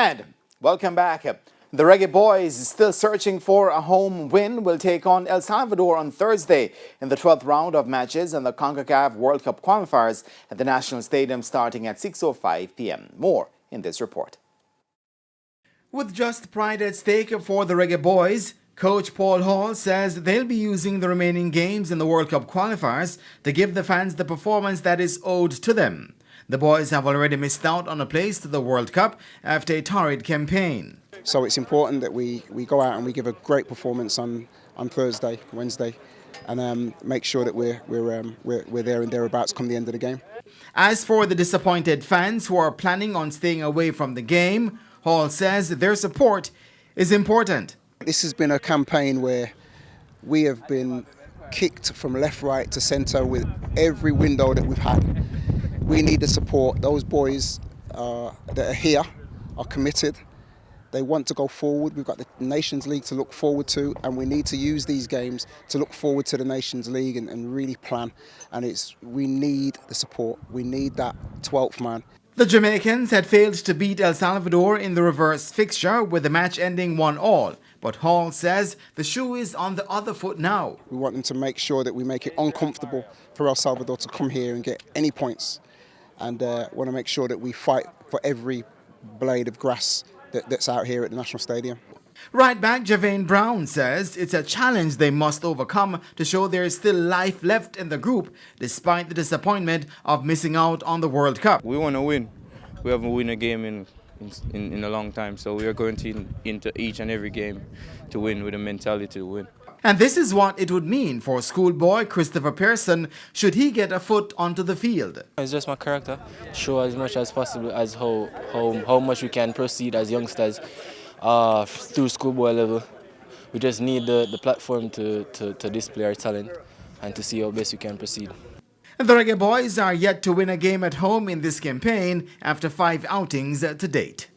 And welcome back. The Reggae Boyz, still searching for a home win, will take on El Salvador on Thursday in the 12th round of matches in the CONCACAF World Cup qualifiers at the National Stadium starting at 6:05 p.m. More in this report. With just pride at stake for the Reggae Boyz, Coach Paul Hall says they'll be using the remaining games in the World Cup qualifiers to give the fans the performance that is owed to them. The boys have already missed out on a place to the World Cup after a torrid campaign. So it's important that we go out and we give a great performance on Thursday, Wednesday, and make sure that we're there and thereabouts come the end of the game. As for the disappointed fans who are planning on staying away from the game, Hall says their support is important. This has been a campaign where we have been kicked from left, right to centre with every window that we've had. We need the support. Those boys that are here are committed. They want to go forward. We've got the Nations League to look forward to, and we need to use these games to look forward to the Nations League and really plan. And we need the support. We need that 12th man. The Jamaicans had failed to beat El Salvador in the reverse fixture, with the match ending 1-1. But Hall says the shoe is on the other foot now. We want them to make sure that we make it uncomfortable for El Salvador to come here and get any points. And want to make sure that we fight for every blade of grass that's out here at the National Stadium. Right back Javane Brown says it's a challenge they must overcome to show there is still life left in the group despite the disappointment of missing out on the World Cup. We want to win. We haven't won a game in a long time, so we are going into each and every game to win with a mentality to win. And this is what it would mean for schoolboy Christopher Pearson should he get a foot onto the field. It's just my character. Show as much as possible as how much we can proceed as youngsters through schoolboy level. We just need the platform to display our talent and to see how best we can proceed. The Reggae Boyz are yet to win a game at home in this campaign after 5 outings to date.